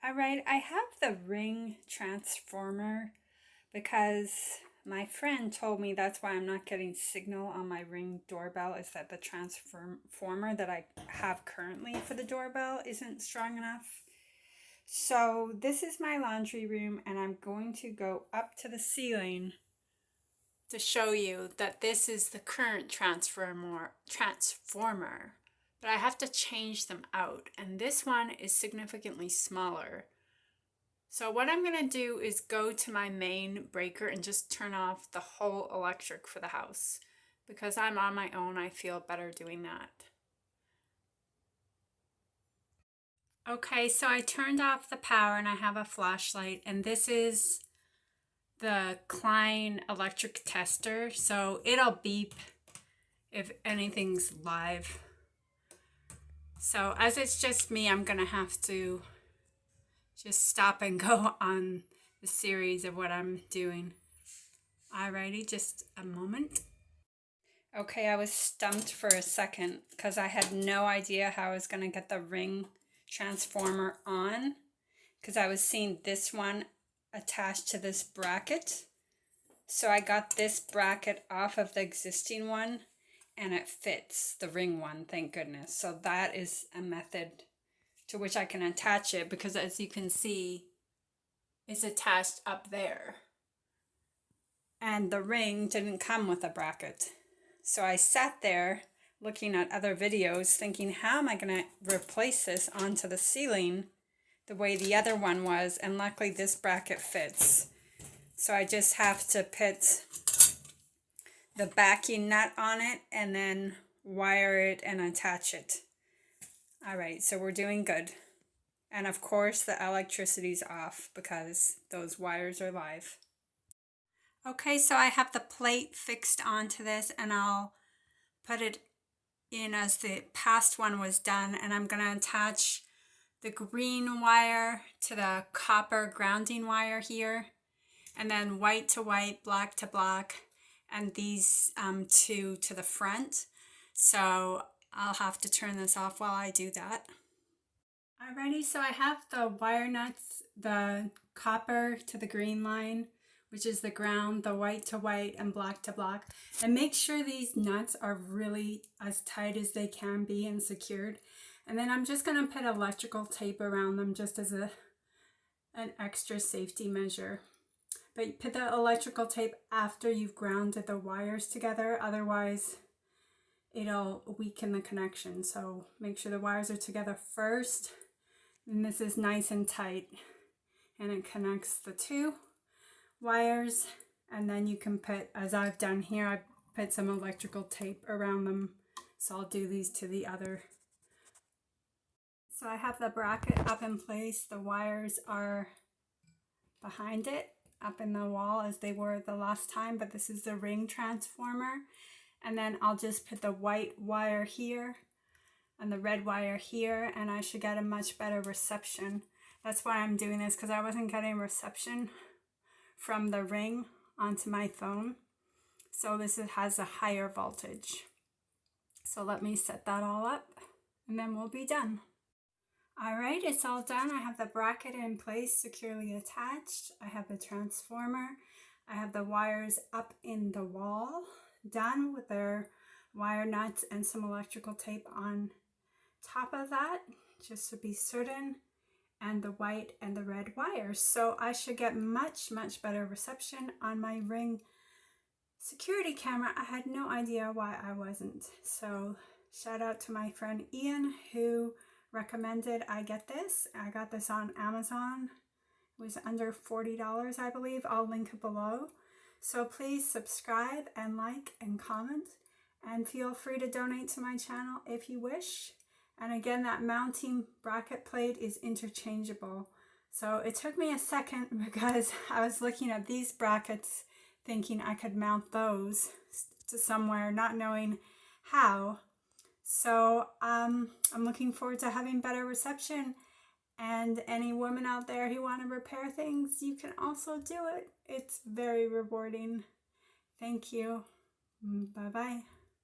All right, I have the ring transformer because my friend told me that's why I'm not getting signal on my Ring doorbell, is that the transformer that I have currently for the doorbell isn't strong enough. So this is my laundry room and I'm going to go up to the ceiling to show you that this is the current transformer. But I have to change them out, and this one is significantly smaller. So what I'm going to do is go to my main breaker and just turn off the whole electric for the house. Because I'm on my own, I feel better doing that. Okay, so I turned off the power and I have a flashlight, and this is the Klein electric tester. So it'll beep if anything's live. So as it's just me, I'm gonna have to just stop and go on the series of what I'm doing. Alrighty, just a moment. Okay, I was stumped for a second because I had no idea how I was gonna get the Ring transformer on, because I was seeing this one attached to this bracket. So I got this bracket off of the existing one and it fits the Ring one, thank goodness. So that is a method to which I can attach it, because as you can see, it's attached up there. And the Ring didn't come with a bracket. So I sat there looking at other videos thinking, how am I going to replace this onto the ceiling the way the other one was? And luckily this bracket fits. So I just have to put the backing nut on it and then wire it and attach it. All right, so we're doing good. And of course the electricity's off because those wires are live. Okay, so I have the plate fixed onto this and I'll put it in as the past one was done, and I'm going to attach the green wire to the copper grounding wire here, and then white to white, black to black, and these two to the front. So I'll have to turn this off while I do that. Alrighty, so I have the wire nuts, the copper to the green line, which is the ground, the white to white and black to black. And make sure these nuts are really as tight as they can be and secured. And then I'm just going to put electrical tape around them just as an extra safety measure. But put the electrical tape after you've grounded the wires together, otherwise it'll weaken the connection. So make sure the wires are together first. And this is nice and tight, and it connects the two wires, and then you can put, as I've done here, I put some electrical tape around them. So I'll do these to the other. So I have the bracket up in place. The wires are behind it, up in the wall as they were the last time, but this is the Ring transformer. And then I'll just put the white wire here and the red wire here, and I should get a much better reception. That's why I'm doing this, because I wasn't getting reception from the Ring onto my phone. So this has a higher voltage. So let me set that all up and then we'll be done. All right, it's all done. I have the bracket in place, securely attached. I have the transformer. I have the wires up in the wall, done with their wire nuts and some electrical tape on top of that, just to be certain, and the white and the red wires. So I should get much better reception on my Ring security camera. I had no idea why I wasn't. So shout out to my friend Ian, who recommended I get this. I got this on Amazon. It was under $40, I believe. I'll link it below. So please subscribe and like and comment, and feel free to donate to my channel if you wish. And again, that mounting bracket plate is interchangeable. So it took me a second because I was looking at these brackets thinking I could mount those to somewhere, not knowing how. So I'm looking forward to having better reception. And any women out there who want to repair things, you can also do it. It's very rewarding. Thank you. Bye-bye.